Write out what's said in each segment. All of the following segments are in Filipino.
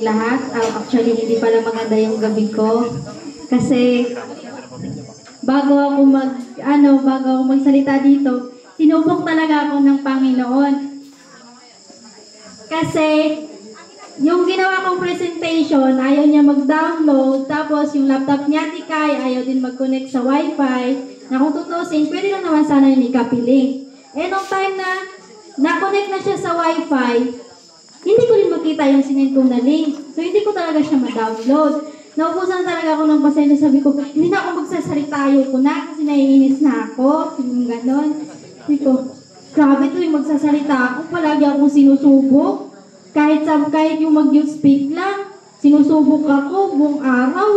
Lahat. Actually, hindi pala maganda yung gabi ko. Kasi, bago ako magsalita dito, sinubok talaga ako ng Panginoon. Kasi, yung ginawa kong presentation, ayaw niya mag-download, tapos yung laptop niya, tikay, ayaw din mag-connect sa Wi-Fi, na kung tutusin, pwede lang naman sana yung ikapiling. Eh, nung time na na-connect na siya sa Wi-Fi, hindi ko rin makita yung sinend kong na link. So, hindi ko talaga siya ma-download. Naubusan talaga ako ng pasensya. Sabi ko, hindi na ako magsasalita ko na kasi naiinis na ako. Yung ganon. Sabi ko, grabe to yung magsasalita ako. Palagi akong sinusubok. Kahit yung mag-youth speak lang, sinusubok ako buong araw.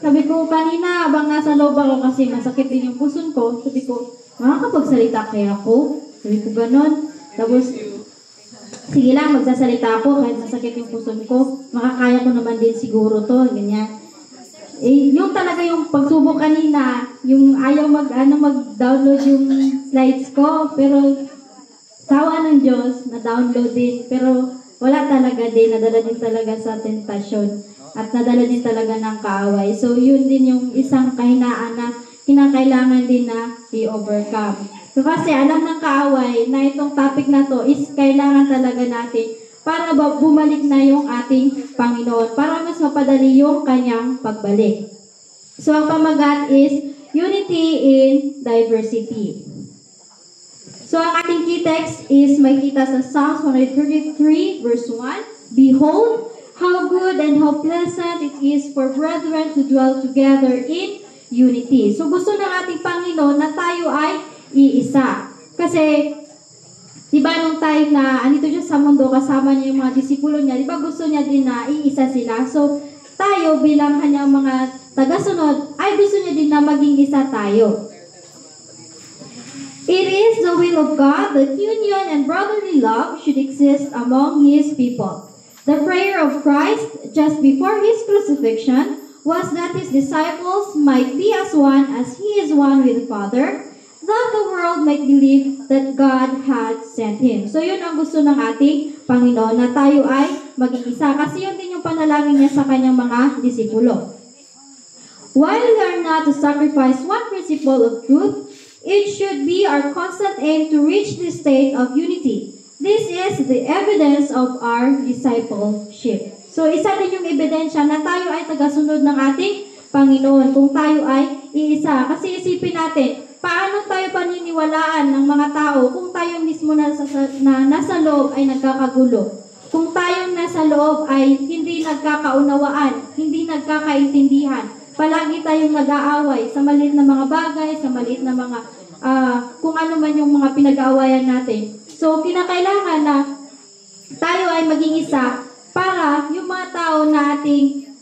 Sabi ko, kanina, abang nasa loob ako kasi masakit din yung puson ko. Sabi ko, makakapagsalita kaya ako? Sabi ko, ganon. Tapos, sige lang, magsasalita ako kahit masakit yung puson ko. Makakaya ko naman din siguro to, ganyan. Eh, yung talaga yung pagsubok kanina, yung ayaw mag-download yung slides ko, pero sawa ng Diyos, na-download din. Pero wala talaga din, nadala din talaga sa tentasyon at nadala din talaga ng kaaway. So, yun din yung isang kahinaan na kinakailangan din na i-overcome. So kasi alam ng kaaway na itong topic na to is kailangan talaga natin para bumalik na yung ating Panginoon, para mas mapadali yung kanyang pagbalik. So ang pamagat is unity in diversity. So ang ating key text is makita sa Psalms 133 verse 1. Behold, how good and how pleasant it is for brethren to dwell together in unity. So gusto ng ating Panginoon na tayo ay iisa. Kasi, di ba nung time na andito siya sa mundo, kasama niya yung mga disipulo niya, di ba gusto niya din na iisa sila? So, tayo bilang kanyang mga tagasunod, ay gusto niya din na maging isa tayo. It is the will of God that union and brotherly love should exist among His people. The prayer of Christ just before His crucifixion was that His disciples might be as one as He is one with the Father, that the world might believe that God had sent Him. So yun ang gusto ng ating Panginoon, na tayo ay maging isa. Kasi yun din yung panalangin niya sa kanyang mga disipulo. While we are not to sacrifice one principle of truth, it should be our constant aim to reach the state of unity. This is the evidence of our discipleship. So isa din yung ebidensya na tayo ay tagasunod ng ating Panginoon kung tayo ay iisa. Kasi isipin natin, paano tayo paniniwalaan ng mga tao kung tayo mismo nasa loob ay nagkakagulo? Kung tayong nasa loob ay hindi nagkakaunawaan, hindi nagkakaintindihan, palagi tayong nag-aaway sa maliit na mga bagay, sa maliit na mga kung ano man yung mga pinag-aawayan natin. So, kinakailangan na tayo ay maging isa para yung mga tao na ating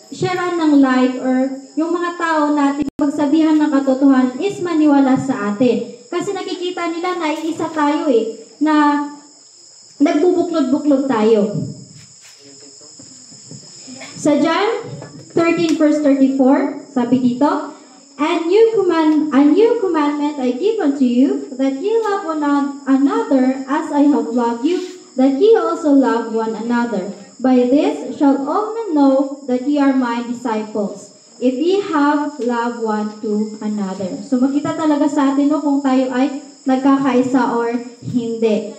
sharean ng light or yung mga tao na ating pagsabihan ng katotohanan is maniwala sa atin. Kasi nakikita nila na isa tayo na nagbubuklod-buklod tayo. Sa John 13 verse 34, sabi dito, A new commandment I give unto you, that ye love one another as I have loved you, that ye also love one another. By this shall all men know that ye are my disciples, if ye have love one to another. So makita talaga sa atin kung tayo ay nagkakaisa or hindi.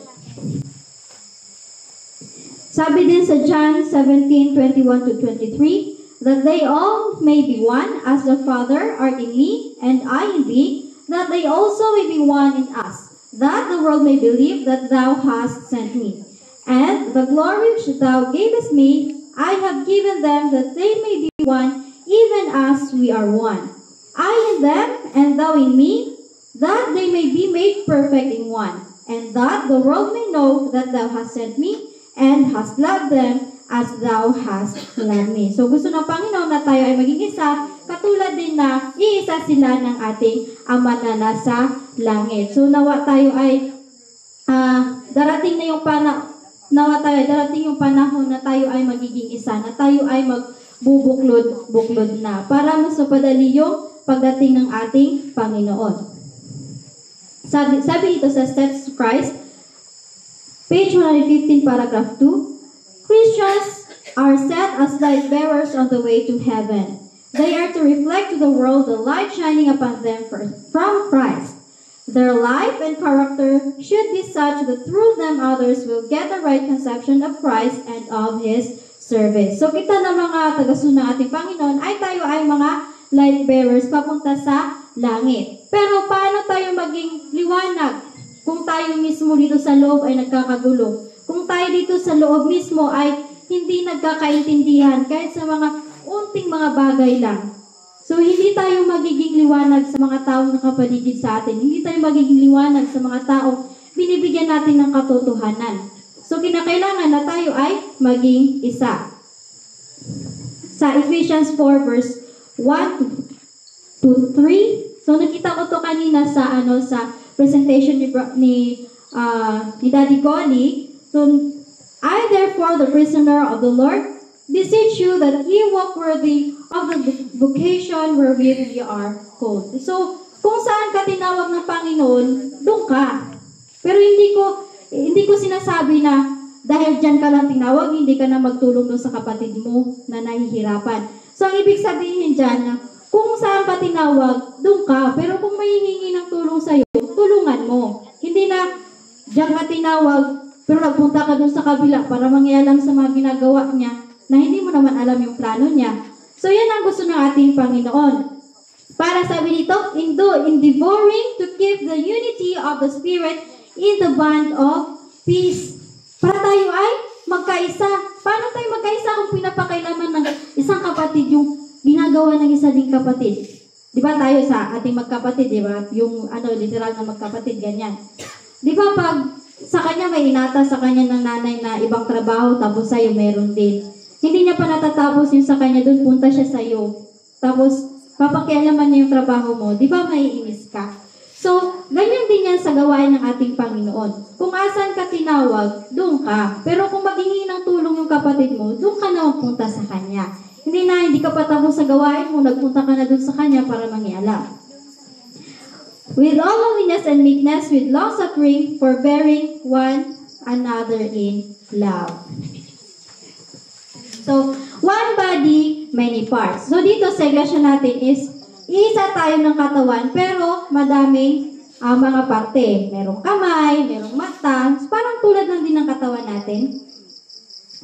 Sabi din sa John 17:21-23, that they all may be one, as the Father art in me, and I in thee, that they also may be one in us, that the world may believe that thou hast sent me. And the glory which thou gavest me, I have given them, that they may be one, even as we are one. I in them, and thou in me, that they may be made perfect in one, and that the world may know that thou hast sent me, and hast loved them as thou hast loved me. So gusto ng Panginoon na tayo ay maging isa, katulad din na iisa sila ng ating Ama na nasa langit. So nawa tayo ay darating yung panahon na tayo ay magiging isa, na tayo ay magbubuklod-buklod na, para mas mapadali yung pagdating ng ating Panginoon. Sabi ito sa Steps to Christ, page 115, paragraph 2, Christians Christians are set as light bearers on the way to heaven. They are to reflect to the world the light shining upon them from Christ. Their life and character should be such that through them others will get a right conception of Christ and of His service. So kita na mga tagasunod ng ating Panginoon ay tayo ay mga light bearers papunta sa langit. Pero paano tayo maging liwanag kung tayo mismo dito sa loob ay nagkakagulo? Kung tayo dito sa loob mismo ay hindi nagkakaintindihan kahit sa mga unting mga bagay lang. So hindi tayo magiging liwanag sa mga taong nakapaligid sa atin. Hindi tayo magiging liwanag sa mga taong binibigyan natin ng katotohanan. So kinakailangan na tayo ay maging isa. Sa Ephesians 4 verse 1 to 3. So nakita ko to kanina sa sa presentation ni Daddy Golly. So I therefore, the prisoner of the Lord, beseech you that ye walk worthy of the vocation wherewith ye are called. So kung saan ka tinawag ng Panginoon, doon ka. Pero hindi ko sinasabi na dahil dyan ka lang tinawag, hindi ka na magtulong doon sa kapatid mo na nahihirapan. So ang ibig sabihin dyan na kung saan ka tinawag, doon ka. Pero kung may hihingi ng tulong sa'yo, tulungan mo. Hindi na dyan ka tinawag, pero nagpunta ka doon sa kabila para mangyalam sa mga ginagawa niya na hindi mo naman alam yung plano niya. So yan ang gusto ng ating Panginoon. Para sabi dito, in devouring to keep the unity of the Spirit in the bond of peace. Para tayo ay magkaisa. Paano tayo magkaisa kung pinapakailaman ng isang kapatid yung ginagawa ng isa ding kapatid? Di ba tayo sa ating magkapatid, di ba? Yung literal na magkapatid, ganyan. Di ba pag sa kanya may inata sa kanya ng nanay na ibang trabaho, tapos sa'yo meron din. Hindi niya pa natatapos yung sa kanya, doon punta siya sa'yo. Tapos, papakialaman niya yung trabaho mo. Di ba maiinis ka? So, ganyan din yan sa gawain ng ating Panginoon. Kung asan ka tinawag, doon ka. Pero kung maghingi ng tulong yung kapatid mo, doon ka na magpunta sa kanya. Hindi ka pa tapos sa gawain mo, nagpunta ka na doon sa kanya para mangialam. With all lowliness and meekness, with long-suffering, forbearing one another in love. So, one body, many parts. So, dito sa iglesia natin is, isa tayo ng katawan, pero madaming mga parte. Merong kamay, merong mata. So, parang tulad lang din ng katawan natin.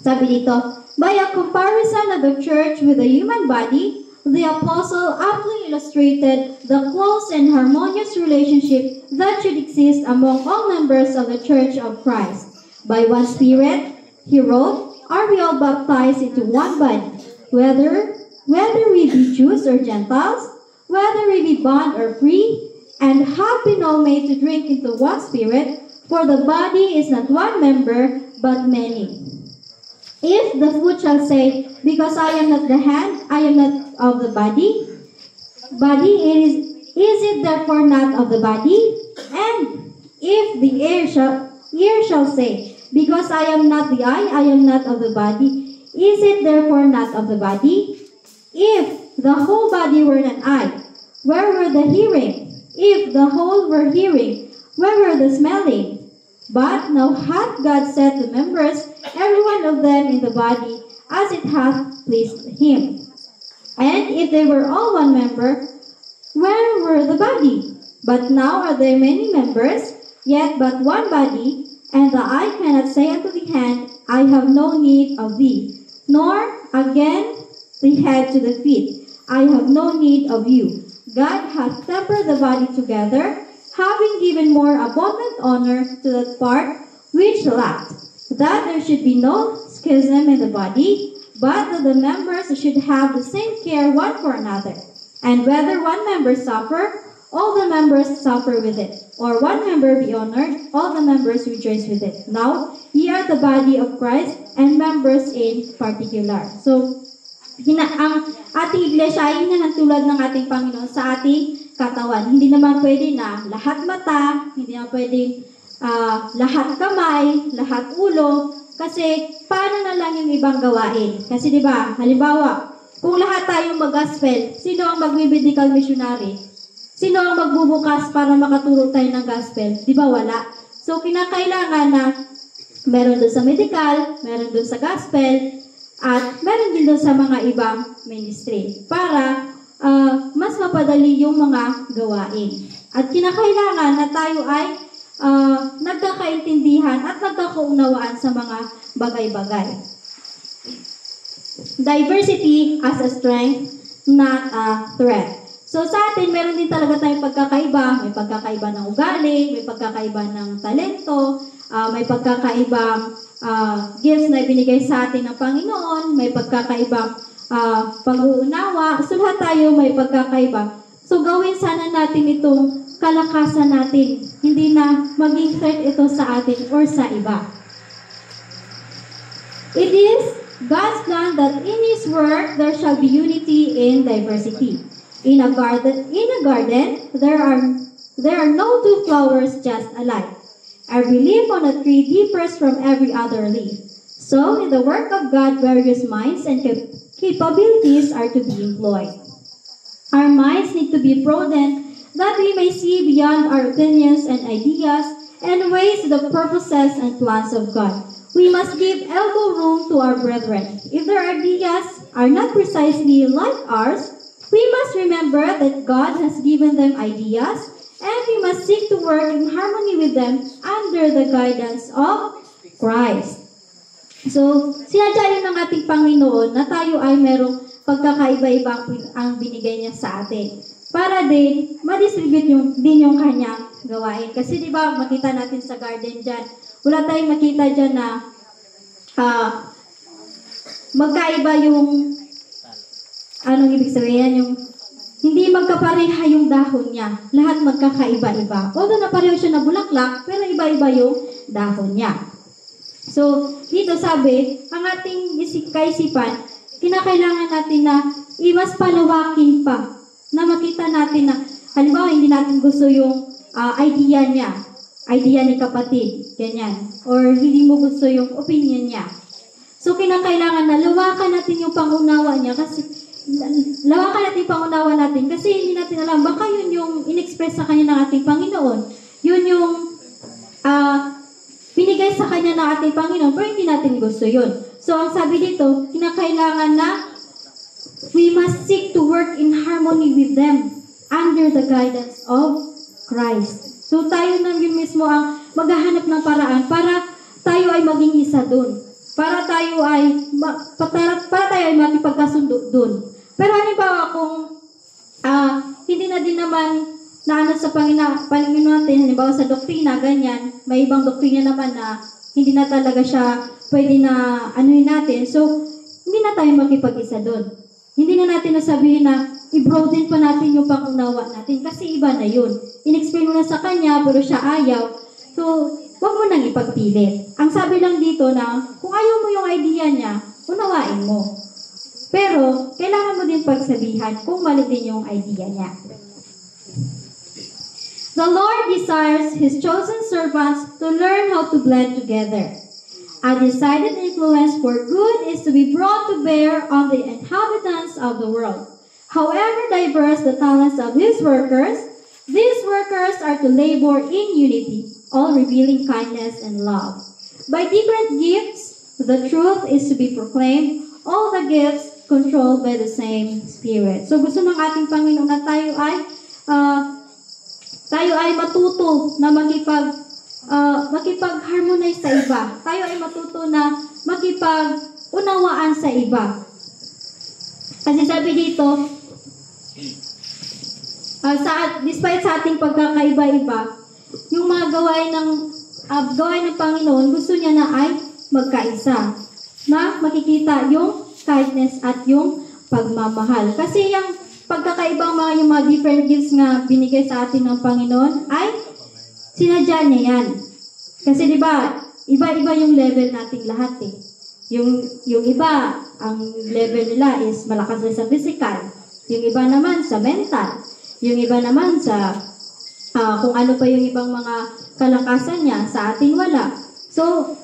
Sabi dito, by a comparison of the church with the human body, the apostle aptly illustrated the close and harmonious relationship that should exist among all members of the Church of Christ. By one Spirit, he wrote, are we all baptized into one body, whether we be Jews or Gentiles, whether we be bond or free, and have been all made to drink into one Spirit, for the body is not one member, but many. If the foot shall say, because I am not the hand, I am not of the body is it therefore not of the body? And if the ear shall say, because I am not the eye, I am not of the body, is it therefore not of the body? If the whole body were an eye, where were the hearing? If the whole were hearing, where were the smelling? But now hath God set the members, every one of them in the body, as it hath pleased him. And if they were all one member, where were the body? But now are there many members, yet but one body, and the eye cannot say unto the hand, I have no need of thee, nor again the head to the feet, I have no need of you. God hath tempered the body together, having given more abundant honor to that part which lacked, that there should be no schism in the body, but that the members should have the same care one for another. And whether one member suffer, all the members suffer with it, or one member be honored, all the members rejoice with it. Now, ye are the body of Christ, and members in particular. So, ang ating iglesia ay hinahantulad ng ating Panginoon sa ating katawan. Hindi naman pwede na lahat mata, hindi naman pwede lahat kamay, lahat ulo, kasi paano na lang yung ibang gawain? Kasi di ba, halimbawa, kung lahat tayong mag-gospel, sino ang mag-medical missionary? Sino ang magbubukas para makaturo tayo ng gospel? Di ba wala? So kinakailangan na Meron doon sa medical, meron doon sa gospel, at meron din doon sa mga ibang ministry para mas mapadali yung mga gawain. At kinakailangan na tayo ay nagkakaintindihan at nagkakaunawaan sa mga bagay-bagay. Diversity as a strength, not a threat. So sa atin, meron din talaga tayong pagkakaiba. May pagkakaiba ng ugali, may pagkakaiba ng talento, may pagkakaibang gifts na ibinigay sa atin ng Panginoon, may pagkakaibang pag-uunawa. So lahat tayo may pagkakaiba. So gawin sana natin itong kalakasan natin. Hindi na maging threat ito sa atin or sa iba. It is God's plan that in His work there shall be unity in diversity. In a garden, there are no two flowers just alike. Every leaf on a tree differs from every other leaf. So, in the work of God, various minds and capabilities are to be employed. Our minds need to be broadened that we may see beyond our opinions and ideas and ways the purposes and plans of God. We must give elbow room to our brethren. If their ideas are not precisely like ours, we must remember that God has given them ideas, and we must seek to work in harmony with them under the guidance of Christ. So, sinadya yun ng ating Panginoon na tayo ay merong pagkakaiba-iba ang binigay niya sa atin. Para din, ma-distribute din yung kanyang gawain. Kasi di ba makita natin sa garden dyan, wala tayong makita dyan na magkaiba yung, anong ibig sabihin, yung hindi magkapareha yung dahon niya. Lahat magkakaiba-iba. Although na pareho siya na bulaklak, pero iba-iba yung dahon niya. So, dito sabi, ang ating kaisipan, kinakailangan natin na mas palawakin pa. Na makita natin na, halimbawa, hindi natin gusto yung idea niya. Idea ni kapatid, ganyan. Or hindi mo gusto yung opinion niya. So, kinakailangan na lawakan natin yung pangunawa niya kasi hindi natin alam, baka yun yung in-express sa kanya ng ating Panginoon. Yun yung binigay sa kanya ng ating Panginoon, pero hindi natin gusto yun. So, ang sabi dito, kinakailangan na we must seek to work in harmony with them under the guidance of Christ. So, tayo na yun mismo ang maghahanap ng paraan para tayo ay maging isa dun. Para tayo ay makipagkasundo dun. Pero halimbawa kung hindi na din naman na sa Panginoon natin, halimbawa sa doktrina, ganyan, may ibang doktrina naman na hindi na talaga siya pwede na anuhin natin. So, hindi na tayo makipag-isa dun. Hindi na natin nasabihin na i-broaden pa natin yung pangunawa natin kasi iba na yun. In-explain mo na sa kanya pero siya ayaw. So, huwag mo nang ipagpilit. Ang sabi lang dito na kung ayaw mo yung idea niya, unawain mo. Pero, kailangan mo din pagsabihan kung mali din yung idea niya. The Lord desires His chosen servants to learn how to blend together. A decided influence for good is to be brought to bear on the inhabitants of the world. However diverse the talents of these workers are to labor in unity, all revealing kindness and love. By different gifts, the truth is to be proclaimed, all the gifts controlled by the same Spirit. So gusto ng ating Panginoon na tayo ay matuto na makipag-harmonize sa iba. Tayo ay matuto na makipag-unawaan sa iba. Kasi sabi dito, despite sa ating pagkakaiba-iba, yung mga gawain ng Panginoon, gusto niya na ay magkaisa. Na makikita yung kindness at yung pagmamahal. Kasi yung pagkakaibang yung mga different gifts nga binigay sa atin ng Panginoon ay sinadya niya yan. Kasi di ba, iba-iba yung level nating lahat eh. Yung iba, ang level nila is malakas na sa physical. Yung iba naman sa mental. Yung iba naman sa kung ano pa yung ibang mga kalakasan niya, sa atin wala. So,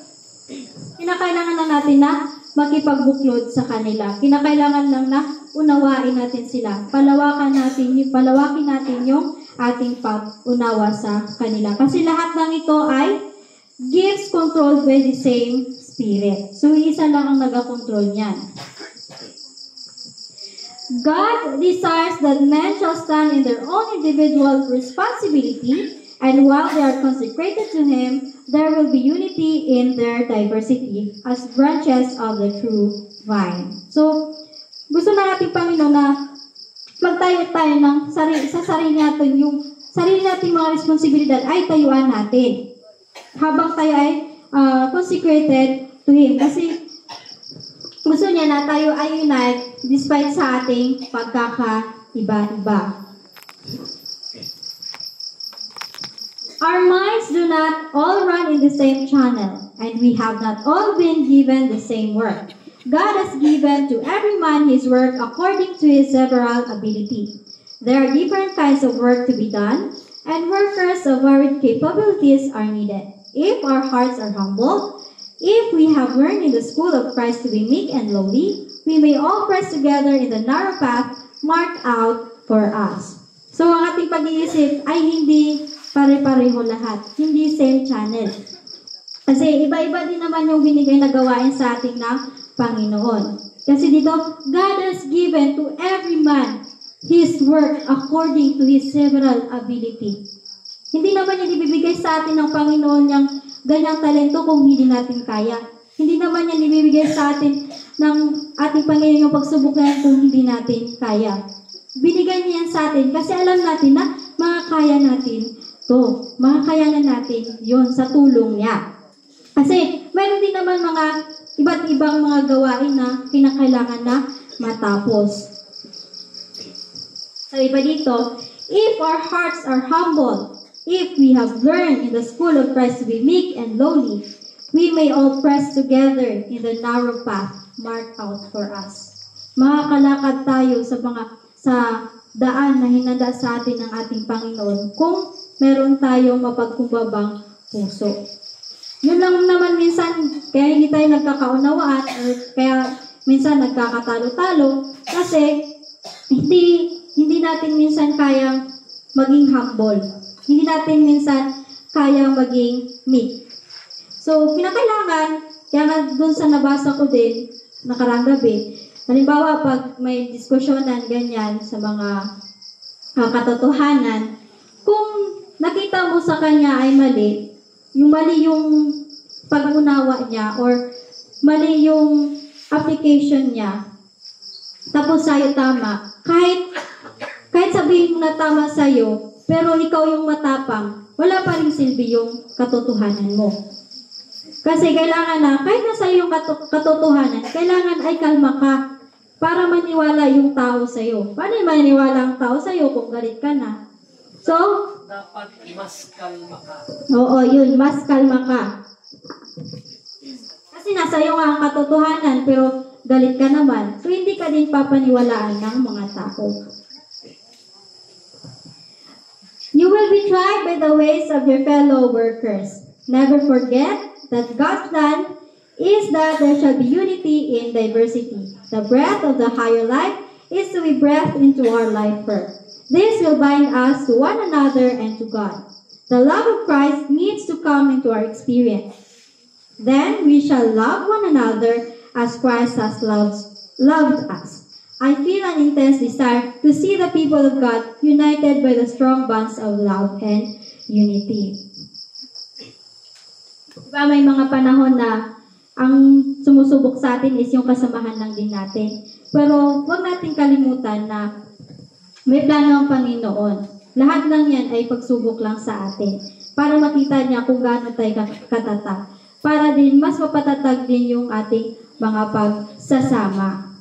kinakailangan na natin na makipagbuklod sa kanila. Kinakailangan lang na unawain natin sila. Palawakin natin yung ating pag-unawa sa kanila. Kasi lahat ng ito ay gifts controlled by the same Spirit. So, isa lang ang nag-control niyan. God desires that men shall stand in their own individual responsibility, and while they are consecrated to Him, there will be unity in their diversity as branches of the true vine. So, gusto na natin, Panginoon, na magtayo tayo ng sa sarili natin, yung sarili nating mga responsibilidad ay tayuan natin. Habang tayo ay consecrated to Him. Kasi gusto niya na tayo ay unite despite sa ating pagkakaiba-iba. Our minds do not all run in the same channel, and we have not all been given the same work. God has given to every man his work according to his several ability. There are different kinds of work to be done, and workers of varied capabilities are needed. If our hearts are humble, if we have learned in the school of Christ to be meek and lowly, we may all press together in the narrow path marked out for us. So, ang ating pag-iisip ay hindi pare-pareho lahat. Hindi same channel. Kasi iba-iba din naman yung binigay na gawain sa ating ng Panginoon. Kasi dito, God has given to every man his work according to his several ability. Hindi naman niya ibibigay sa atin ng Panginoon yung ganyang talento kung hindi natin kaya. Hindi naman niya ibibigay sa atin ng ating Panginoon yung pagsubok na yan kung hindi natin kaya. Binigay niya yan sa atin kasi alam natin na makakaya natin to. Makakayanan natin yon sa tulong niya. Kasi meron din naman mga iba't ibang mga gawain na kinakailangan na matapos. Sabi pa dito, if our hearts are humble, if we have learned in the school of Christ to be meek and lowly, we may all press together in the narrow path marked out for us. Makakalakad tayo sa daan na hinanda sa atin ng ating Panginoon kung meron tayong mapagkumbabang puso. Yun lang naman minsan, kaya hindi tayo nagkakaunawaan or kaya minsan nagkakatalo-talo kasi hindi natin minsan kayang maging humble. Hindi natin minsan kayang maging meek. So, kinakailangan, kaya nga dun sa nabasa ko din, nakarang gabi, halimbawa pag may diskusyonan ganyan sa mga katotohanan, kung nakita mo sa kanya ay mali yung pag-unawa niya or mali yung application niya, tapos sa'yo tama, kahit sabihin mo na tama sa'yo, pero ikaw yung matapang, wala pa rin silbi yung katotohanan mo. Kasi kailangan na, kahit nasa yung katotohanan, kailangan ay kalma ka para maniwala yung tao sa'yo. Paano maniwala ang tao sa'yo kung galit ka na? So, dapat mas kalma ka. Oo, yun, mas kalma ka. Kasi nasa iyo nga ang katotohanan, pero galit ka naman. So, hindi ka din papaniwalaan ng mga tao. You will be tried by the ways of your fellow workers. Never forget that God's plan is that there shall be unity in diversity. The breath of the higher life is to be breathed into our life first. This will bind us to one another and to God. The love of Christ needs to come into our experience. Then we shall love one another as Christ has loved us. I feel an intense desire to see the people of God united by the strong bonds of love and unity. Diba may mga panahon na ang sumusubok sa atin is yung kasamahan lang din natin. Pero huwag natin kalimutan na may plano ang Panginoon. Lahat lang yan ay pagsubok lang sa atin para makita niya kung gaano tayo katatag. Para din mas mapatatag din yung ating mga pagsasama.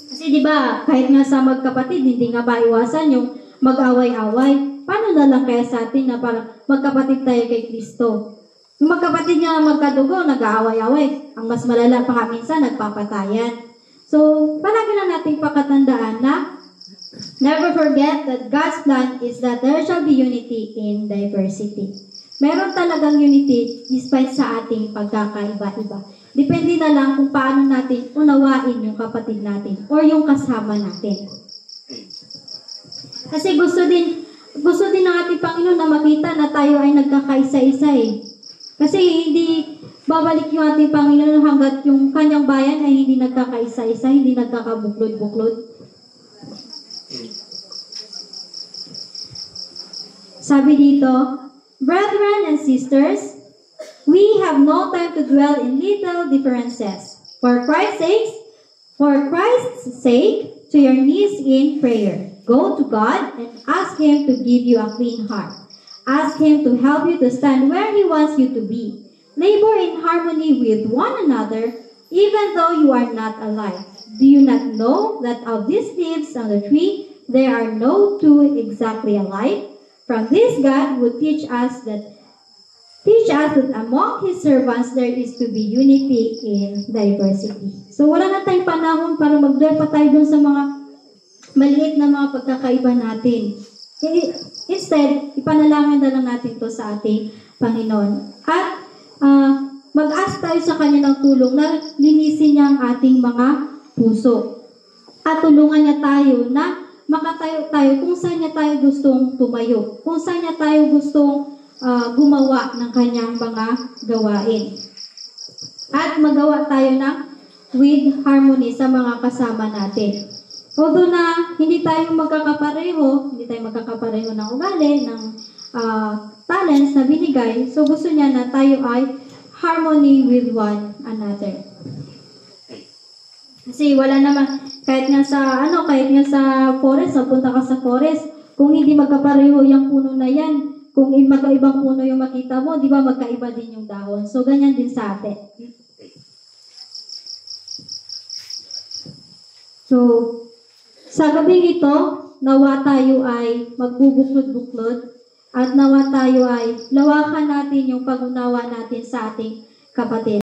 Kasi di ba kahit nga sa magkapatid, hindi nga maiwasan yung mag-away-away. Paano na lang kaya sa atin na para magkapatid tayo kay Kristo? Yung magkapatid niya magkadugo, nag-aaway-away. Ang mas malala pa nga minsan, nagpapatayan. So, palagi lang nating pakatandaan na never forget that God's plan is that there shall be unity in diversity. Meron talagang unity despite sa ating pagkakaiba-iba. Depende na lang kung paano natin unawain yung kapatid natin or yung kasama natin. Kasi gusto din Gusto din ng ating Panginoon na makita na tayo ay nagkakaisa-isa eh. Kasi hindi babalik yung ating Panginoon hanggat yung kanyang bayan ay hindi nagkakaisa-isa, hindi nagkakabuklod-buklod. Sabi dito, brethren and sisters, we have no time to dwell in little differences. For Christ's sake, to your knees in prayer. Go to God and ask Him to give you a clean heart. Ask Him to help you to stand where He wants you to be. Labor in harmony with one another, even though you are not alike. Do you not know that of these leaves on the tree, there are no two exactly alike? From this, God would teach us that among His servants there is to be unity in diversity. So wala na tayong panahon para mag-dwell pa tayo dun sa mga maliit na mga pagkakaiba natin. Instead, ipanalangin na lang natin to sa ating Panginoon. At mag-ask tayo sa Kanya ng tulong na linisin niya ang ating mga puso. At tulungan niya tayo na makatayo tayo kung saan niya tayo gustong tumayo, kung saan niya tayo gustong gumawa ng kanyang mga gawain. At magawa tayo ng with harmony sa mga kasama natin. Although na hindi tayo magkakapareho ng ugali, ng talents na binigay, so gusto niya na tayo ay harmony with one another. Kasi wala naman, kahit nga sa forest, punta ka sa forest, kung hindi magkapareho yung puno na yan, kung magkaibang puno yung makita mo, di ba magkaiba din yung dahon. So, ganyan din sa atin. So, sa gabing ito, nawa tayo ay magbubuklod-buklod at nawa tayo ay lawakan natin yung pag-unawa natin sa ating kapatid.